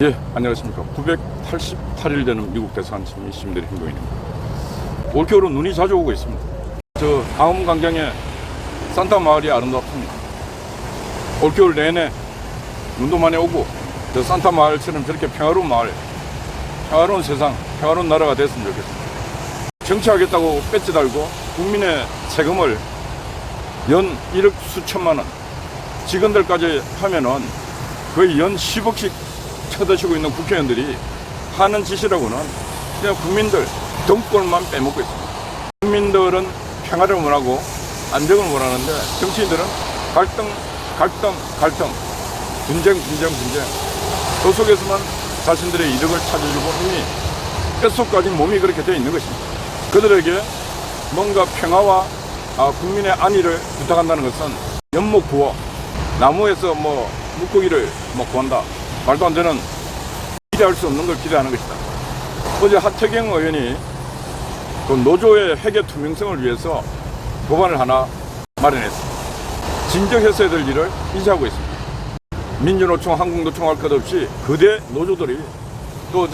예, 안녕하십니까. 988일 되는 미국 대사관 시민들의 행동입니다. 올겨울은 눈이 자주 오고 있습니다. 저 다음 강경에 산타 마을이 아름답습니다. 올겨울 내내 눈도 많이 오고 저 산타 마을처럼 저렇게 평화로운 마을, 평화로운 세상, 평화로운 나라가 됐으면 좋겠습니다. 정치하겠다고 배지 달고 국민의 세금을 연 1억 수천만 원, 직원들까지 하면은 거의 연 10억씩 쳐드시고 있는 국회의원들이 하는 짓이라고는 그냥 국민들 등골만 빼먹고 있습니다. 국민들은 평화를 원하고 안정을 원하는데 정치인들은 갈등, 분쟁. 그 속에서만 자신들의 이득을 찾아주고 이미 뼛속까지 몸이 그렇게 되어 있는 것입니다. 그들에게 뭔가 평화와 국민의 안위를 부탁한다는 것은 연못 구워 나무에서 물고기를 구한다. 말도 안 되는, 기대할 수 없는 걸 기대하는 것이다. 어제 하태경 의원이 그 노조의 회계 투명성을 위해서 법안을 하나 마련했습니다. 진정했어야 될 일을 이제하고 있습니다. 민주노총, 한국노총 할 것 없이 거대 노조들이 또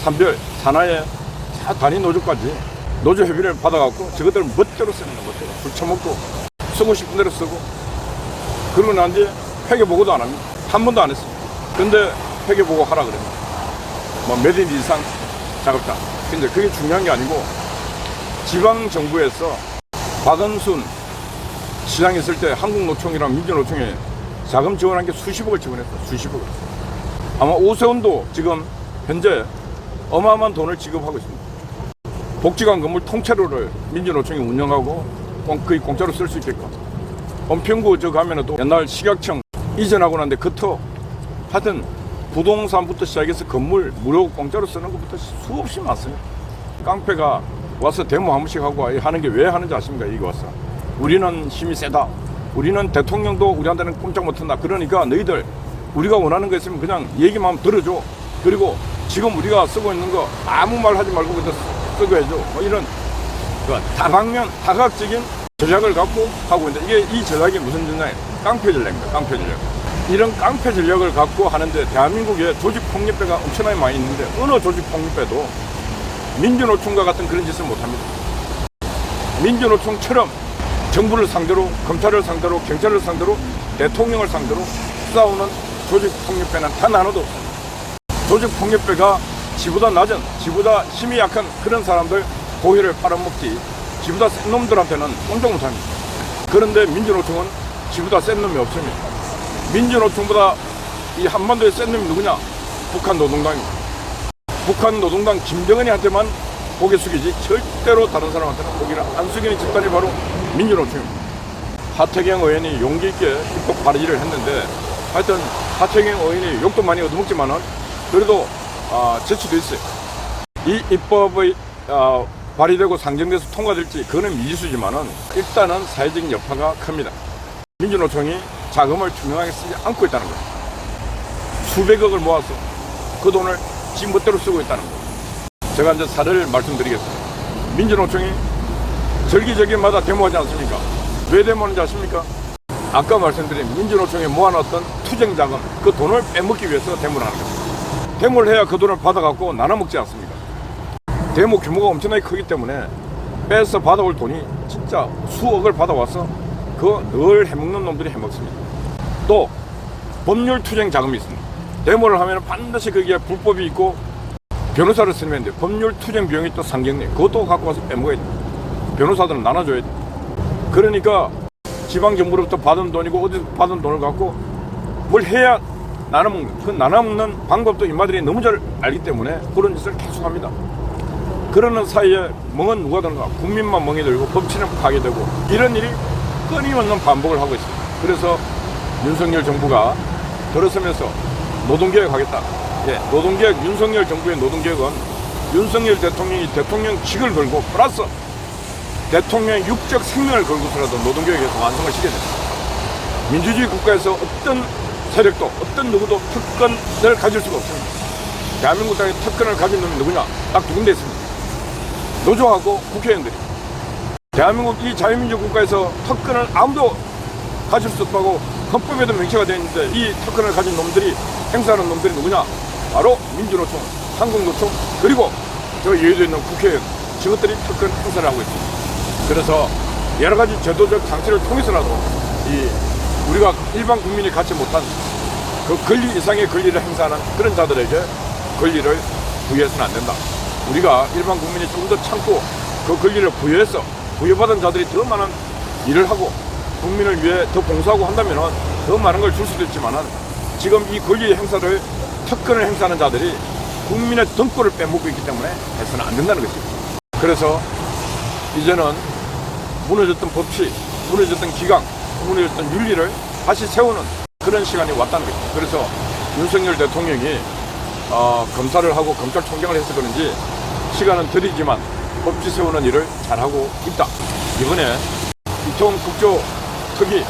산별, 산하의 단위 노조까지 노조 협의를 받아갖고 저것들을 멋대로 쓰는 것대로 술 처먹고 쓰고 싶은 대로 쓰고 그러고 난 뒤에 회계 보고도 안 합니다. 한 번도 안 했습니다. 근데 회계 보고 하라 그럽니다. 몇 인 이상 자급자. 근데 그게 중요한 게 아니고 지방정부에서 박원순 시장 있을 때 한국노총이랑 민주노총에 자금 지원한 게 수십억을 지원했다. 수십억을. 아마 오세훈도 지금 현재 어마어마한 돈을 지급하고 있습니다. 복지관 건물 통째로를 민주노총이 운영하고 거의 공짜로 쓸 수 있게끔. 은평구 가면은 또 옛날 식약청 이전하고 난데 하여튼 부동산부터 시작해서 건물 무료 공짜로 쓰는 것부터 수없이 많습니다. 깡패가 와서 데모 한 번씩 하고 하는 게 왜 하는지 아십니까? 이거 와서 우리는 힘이 세다, 우리는 대통령도 우리한테는 꼼짝 못한다. 그러니까 너희들 우리가 원하는 거 있으면 그냥 얘기만 들어줘. 그리고 지금 우리가 쓰고 있는 거 아무 말 하지 말고 그냥 쓰고 해줘. 이런 다방면 다각적인 전략을 갖고 하고 있는데 이 전략이 무슨 전략이에요? 깡패 전략입니다. 깡패 전략. 이런 깡패 전략을 갖고 하는데 대한민국에 조직폭력배가 엄청나게 많이 있는데 어느 조직폭력배도 민주노총과 같은 그런 짓을 못합니다. 민주노총처럼 정부를 상대로, 검찰을 상대로, 경찰을 상대로, 대통령을 상대로 싸우는 조직폭력배는 단 하나도 없습니다. 조직폭력배가 지보다 낮은, 지보다 힘이 약한 그런 사람들 고기를 팔아먹지 지보다 센 놈들한테는 꼼짝 못합니다. 그런데 민주노총은 지보다 센 놈이 없습니다. 민주노총보다 이 한반도의 센 놈이 누구냐? 북한 노동당입니다. 북한 노동당 김정은이한테만 고개 숙이지 절대로 다른 사람한테는 고개를 안 숙이는 집단이 바로 민주노총입니다. 하태경 의원이 용기 있게 입법 발의를 했는데 하여튼 하태경 의원이 욕도 많이 얻어먹지만은 그래도 재치도 있어요. 이 입법의 발의되고 상정돼서 통과될지 그거는 미지수지만은 일단은 사회적인 여파가 큽니다. 민주노총이 자금을 투명하게 쓰지 않고 있다는 거예요. 수백억을 모아서 그 돈을 지 멋대로 쓰고 있다는 거예요. 제가 이제 사례를 말씀드리겠습니다. 민주노총이 절기적일마다 데모하지 않습니까? 왜 데모하는지 아십니까? 아까 말씀드린 민주노총에 모아놨던 투쟁 자금, 그 돈을 빼먹기 위해서 데모를 하는 겁니다. 데모를 해야 그 돈을 받아갖고 나눠먹지 않습니까? 데모 규모가 엄청나게 크기 때문에 빼서 받아올 돈이 진짜 수억을 받아와서 늘 해먹는 놈들이 해먹습니다. 또 법률 투쟁 자금이 있습니다. 데모를 하면 반드시 거기에 불법이 있고 변호사를 쓰면 돼. 법률 투쟁 비용이 또 상경돼. 그것도 갖고 와서 빼먹어야 돼. 변호사들은 나눠줘야 돼. 그러니까 지방정부로부터 받은 돈이고 어디서 받은 돈을 갖고 뭘 해야 나눠먹는, 그 나눠먹는 방법도 이마들이 너무 잘 알기 때문에 그런 짓을 계속합니다. 그러는 사이에 멍은 누가 되는가? 국민만 멍이 들고 법치는 파괴되고 이런 일이 끊임없는 반복을 하고 있습니다. 그래서 윤석열 정부가 들어서면서 노동개혁하겠다. 노동개혁, 윤석열 정부의 노동개혁은 윤석열 대통령이 대통령직을 걸고 플러스 대통령의 육적 생명을 걸고서라도 노동개혁에서 완성을 시켜야 됩니다. 민주주의 국가에서 어떤 세력도 어떤 누구도 특권을 가질 수가 없습니다. 대한민국 땅에 특권을 가진 놈이 누구냐? 딱 두 군데 있습니다. 노조하고 국회의원들이. 대한민국 이 자유민주 국가에서 특권을 아무도 가질 수 없다고 헌법에도 명시가 되어 있는데 이 특권을 가진 놈들이 행사하는 놈들이 누구냐? 바로 민주노총, 한국노총, 그리고 저 여의도에 있는 국회의원, 저것들이 특권 행사를 하고 있습니다. 그래서 여러 가지 제도적 장치를 통해서라도 우리가 일반 국민이 갖지 못한 그 권리 이상의 권리를 행사하는 그런 자들에게 권리를 부여해서는 안 된다. 우리가 일반 국민이 좀 더 참고 그 권리를 부여해서 부여받은 자들이 더 많은 일을 하고 국민을 위해 더 봉사하고 한다면 더 많은 걸 줄 수도 있지만은 지금 이 권리 행사를 특권을 행사하는 자들이 국민의 등골을 빼먹고 있기 때문에 해서는 안 된다는 것입니다. 그래서 이제는 무너졌던 법치, 무너졌던 기강, 무너졌던 윤리를 다시 세우는 그런 시간이 왔다는 것입니다. 그래서 윤석열 대통령이 검사를 하고 검찰총장을 해서 그런지 시간은 들이지만 법치 세우는 일을 잘하고 있다. 이번에 이태원 국조특위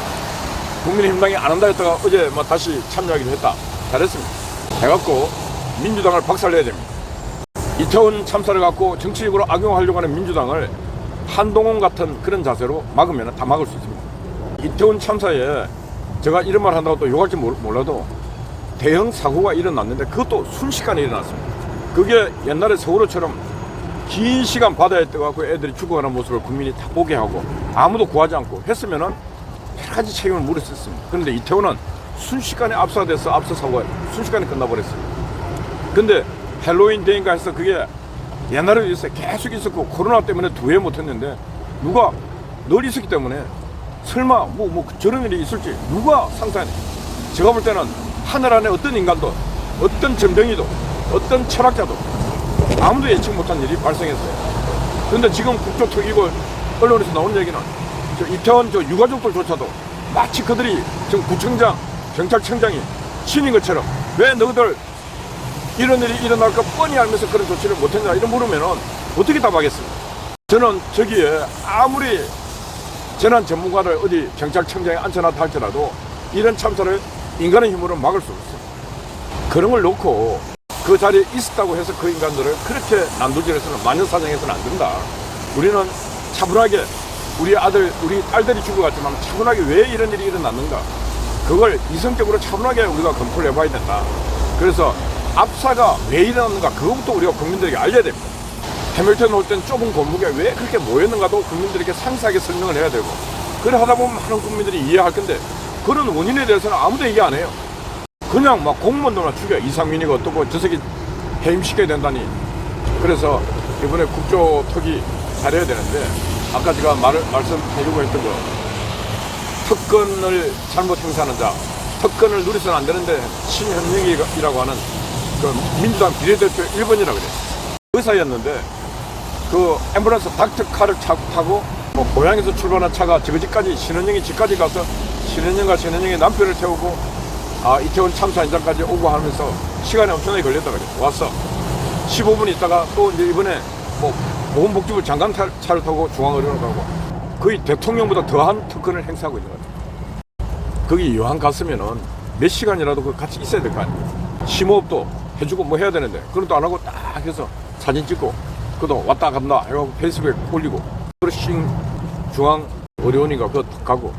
국민의힘당이 안 한다 했다가 어제 다시 참여하기로 했다. 잘했습니다. 해갖고 민주당을 박살내야 됩니다. 이태원 참사를 갖고 정치적으로 악용하려고 하는 민주당을 한동훈 같은 그런 자세로 막으면 다 막을 수 있습니다. 이태원 참사에 제가 이런 말 한다고 또 욕할지 몰라도 대형 사고가 일어났는데 그것도 순식간에 일어났습니다. 그게 옛날에 세월호처럼 긴 시간 바다에 떠갖고 애들이 죽어가는 모습을 국민이 다 보게 하고 아무도 구하지 않고 했으면은 여러 가지 책임을 물을 수 있습니다. 그런데 이태원은 순식간에 압사돼서 압사 사고가 순식간에 끝나버렸습니다. 근데 헬로윈 데이인가 해서 그게 옛날에도 있어요. 계속 있었고 코로나 때문에 두해 못했는데 누가 늘 있었기 때문에 설마 뭐 저런 일이 있을지 누가 상상해. 제가 볼 때는 하늘 안에 어떤 인간도 어떤 전병이도 어떤 철학자도 아무도 예측 못한 일이 발생했어요. 그런데 지금 국조특위고 언론에서 나오는 얘기는 저 이태원 저 유가족들조차도 마치 그들이 지금 구청장, 경찰청장이 신인 것처럼 왜 너희들 이런 일이 일어날 거 뻔히 알면서 그런 조치를 못했냐 이런 물으면은 어떻게 답하겠습니까? 저는 저기에 아무리 재난 전문가를 어디 경찰청장에 앉혀놨다 할지라도 이런 참사를 인간의 힘으로 막을 수 없어요. 그런 걸 놓고 그 자리에 있었다고 해서 그 인간들을 그렇게 난도질해서는 마녀사냥해서는 안 된다. 우리는 차분하게 우리 아들, 우리 딸들이 죽어갔지만 차분하게 왜 이런 일이 일어났는가 그걸 이성적으로 차분하게 우리가 검토를 해봐야 된다. 그래서 압사가 왜 일어났는가 그것부터 우리가 국민들에게 알려야 됩니다. 해밀턴 올 땐 좁은 골목에 왜 그렇게 모였는가도 국민들에게 상세하게 설명을 해야 되고 그래 하다 보면 많은 국민들이 이해할 건데 그런 원인에 대해서는 아무도 얘기 안 해요. 그냥 막 공무원들만 죽여. 이상민이가 어떻고 저 새끼 해임시켜야 된다니. 그래서 이번에 국조특위 잘해야 되는데 아까 제가 말씀드리고 했던 거 특권을 잘못 행사하는 자 특권을 누리서는 안 되는데 신현영이라고 하는 그 민주당 비례대표 1번이라고 그래요. 의사였는데 그 앰뷸런스 닥터카를 타고 뭐 고향에서 출발한 차가 저기 집까지 신현영이 집까지 가서 신현영과 신현영의 남편을 태우고 이태원 참사 현장까지 오고 하면서 시간이 엄청나게 걸렸다 그래요. 왔어. 15분 있다가 또 이제 이번에 뭐 보건복지부 장관 차를 타고 중앙의료로 가고 거의 대통령보다 더한 특권을 행사하고 있는 거죠. 거기 여행 갔으면은 몇 시간이라도 그 같이 있어야 될 거 아니에요. 심호흡도 해주고 뭐 해야 되는데 그런 것도 안 하고 딱 해서 사진 찍고 그도 왔다 간다 해가지고 페이스북에 올리고 그러신 중앙의료원인가 그거 가고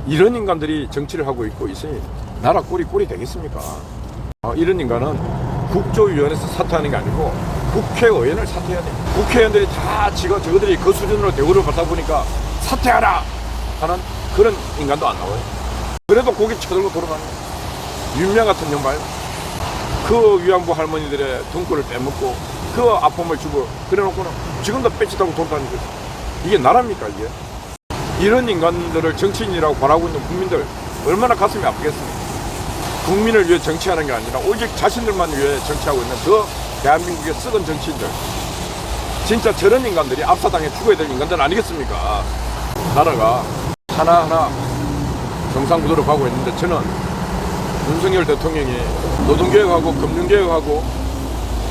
이런 인간들이 정치를 하고 있고 있으니 나라 꼴이 되겠습니까? 이런 인간은 국조위원회에서 사퇴하는 게 아니고 국회의원을 사퇴해야 돼. 국회의원들이 다 저들이 그 수준으로 대우를 받다 보니까 사퇴하라 하는 그런 인간도 안 나와요. 그래도 고개 쳐들고 돌아가는 윤미향 같은 년 봐요. 그 위안부 할머니들의 등골을 빼먹고 그 아픔을 주고 그래놓고는 지금도 뺏지다고 돌아다니는 거죠. 이게 나라입니까 이게? 이런 인간들을 정치인이라고 바라고 있는 국민들 얼마나 가슴이 아프겠습니까? 국민을 위해 정치하는 게 아니라 오직 자신들만 위해 정치하고 있는 그 대한민국의 썩은 정치인들 진짜 저런 인간들이 압사당해 죽어야 될 인간들 아니겠습니까? 나라가 하나하나 정상구도로 가고 있는데 저는 윤석열 대통령이 노동개혁하고 금융개혁하고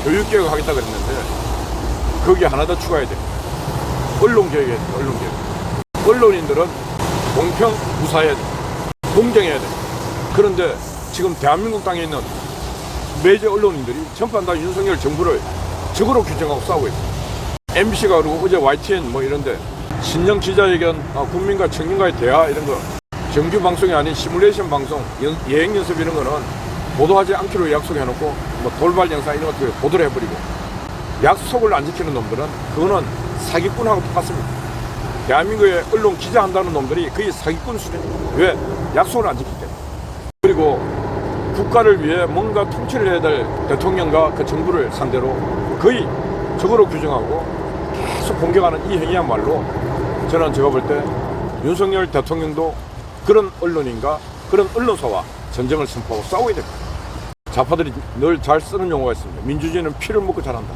교육개혁하겠다 그랬는데 거기에 하나 더 추가해야 됩니다. 언론개혁해야 돼요. 언론개혁. 언론인들은 공평 무사해야 돼요. 공정해야 돼요. 그런데 지금 대한민국 땅에 있는 메이저 언론인들이 전반 다 윤석열 정부를 적으로 규정하고 싸우고 있어요. MBC가 그러고 어제 YTN 뭐 이런데 신년 기자회견, 국민과 청년과의 대화 이런 거 정규 방송이 아닌 시뮬레이션 방송, 예행 연습 이런 거는 보도하지 않기로 약속해놓고 뭐 돌발 영상 이런 것들 보도를 해버리고 약속을 안 지키는 놈들은 그거는 사기꾼하고 똑같습니다. 대한민국의 언론 기자한다는 놈들이 거의 사기꾼 수준입니다. 왜? 약속을 안 지키기 때문에. 그리고 국가를 위해 뭔가 통치를 해야 될 대통령과 그 정부를 상대로 거의 적으로 규정하고 계속 공격하는 이 행위야말로 저는 제가 볼 때 윤석열 대통령도 그런 언론인과 그런 언론사와 전쟁을 선포하고 싸워야 됩니다. 좌파들이 늘 잘 쓰는 용어가 있습니다. 민주주의는 피를 먹고 자란다.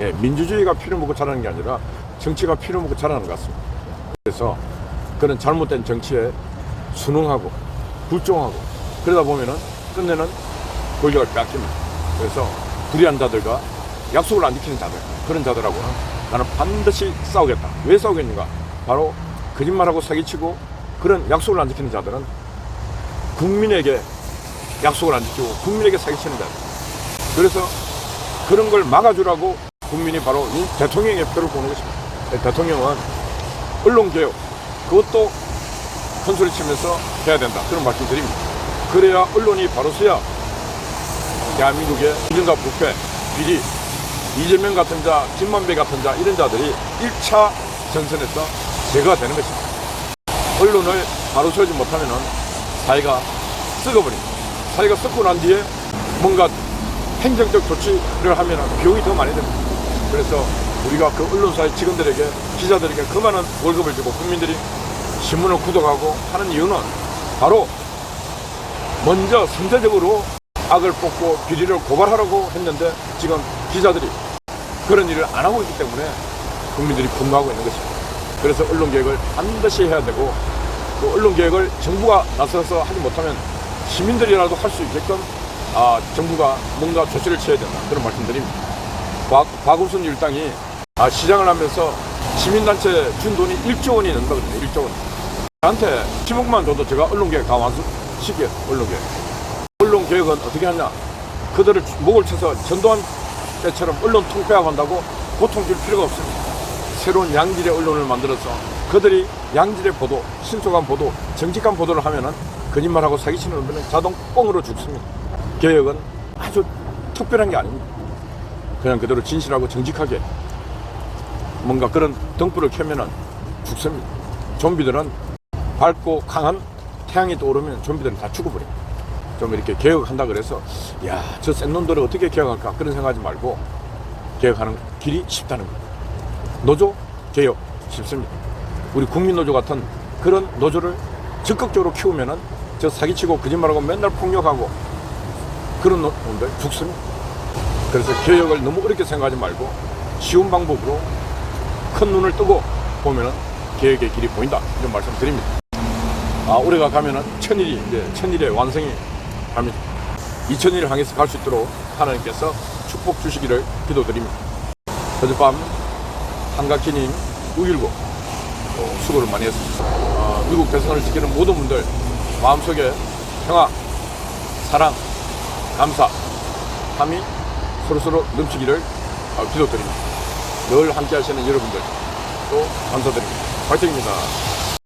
예, 민주주의가 피를 먹고 자라는 게 아니라 정치가 피를 먹고 자라는 것 같습니다. 그래서 그런 잘못된 정치에 순응하고 불종하고 그러다 보면은 끝내는 권력을 빼앗깁니다. 그래서 불의한 자들과 약속을 안 지키는 자들, 그런 자들하고는 나는 반드시 싸우겠다. 왜 싸우겠는가? 바로 거짓말하고 사기치고 그런 약속을 안 지키는 자들은 국민에게 약속을 안 지키고 국민에게 사기치는 자들. 그래서 그런 걸 막아주라고 국민이 바로 대통령의 표를 보는 것입니다. 대통령은 언론개혁, 그것도 큰소리 치면서 해야 된다. 그런 말씀 드립니다. 그래야 언론이 바로 서야 대한민국의 이른과 부패, 비리, 이재명 같은 자, 김만배 같은 자, 이런 자들이 1차 전선에서 제거가 되는 것입니다. 언론을 바로 세우지 못하면 사회가 썩어버립니다. 사회가 썩고 난 뒤에 뭔가 행정적 조치를 하면 비용이 더 많이 됩니다. 그래서 우리가 그 언론사의 직원들에게, 기자들에게 그 많은 월급을 주고 국민들이 신문을 구독하고 하는 이유는 바로 먼저 선제적으로 악을 뽑고 비리를 고발하라고 했는데 지금 기자들이 그런 일을 안 하고 있기 때문에 국민들이 분노하고 있는 것입니다. 그래서 언론개혁을 반드시 해야 되고 그 언론개혁을 정부가 나서서 하지 못하면 시민들이라도 할 수 있게끔 정부가 뭔가 조치를 취해야 된다. 그런 말씀드립니다. 박우순 일당이 시장을 하면서 시민단체 준 돈이 1조 원이 넘거든요. 1조 원. 저한테 10억만 줘도 제가 언론개혁 다 완수시켜요. 언론개혁. 언론개혁은 어떻게 하냐. 그들을 목을 쳐서 전두환 때처럼 언론 통폐합 한다고 고통 줄 필요가 없습니다. 새로운 양질의 언론을 만들어서 그들이 양질의 보도, 신속한 보도, 정직한 보도를 하면은 거짓말하고 사기치는 놈들은 자동 뻥으로 죽습니다. 개혁은 아주 특별한 게 아닙니다. 그냥 그대로 진실하고 정직하게 뭔가 그런 등불을 켜면은 죽습니다. 좀비들은 밝고 강한 태양이 떠오르면 좀비들은 다 죽어버립니다. 좀 이렇게 개혁한다 그래서 야, 저 센 놈들을 어떻게 개혁할까 그런 생각하지 말고 개혁하는 길이 쉽다는 거예요. 노조 개혁 쉽습니다. 우리 국민노조 같은 그런 노조를 적극적으로 키우면은 저 사기치고 거짓말하고 맨날 폭력하고 그런 놈들 죽습니다. 그래서 개혁을 너무 어렵게 생각하지 말고 쉬운 방법으로 큰 눈을 뜨고 보면은 개혁의 길이 보인다. 이런 말씀 드립니다. 올해가 가면은 천일의 완성이 갑니다. 2000일을 향해서 갈 수 있도록 하나님께서 축복 주시기를 기도드립니다. 어젯밤 한각기님 6.19 수고를 많이 했습니다. 미국 대선을 지키는 모든 분들 마음속에 평화, 사랑, 감사함이 서로서로 넘치기를 기도드립니다. 늘 함께 하시는 여러분들 또 감사드립니다. 화이팅입니다.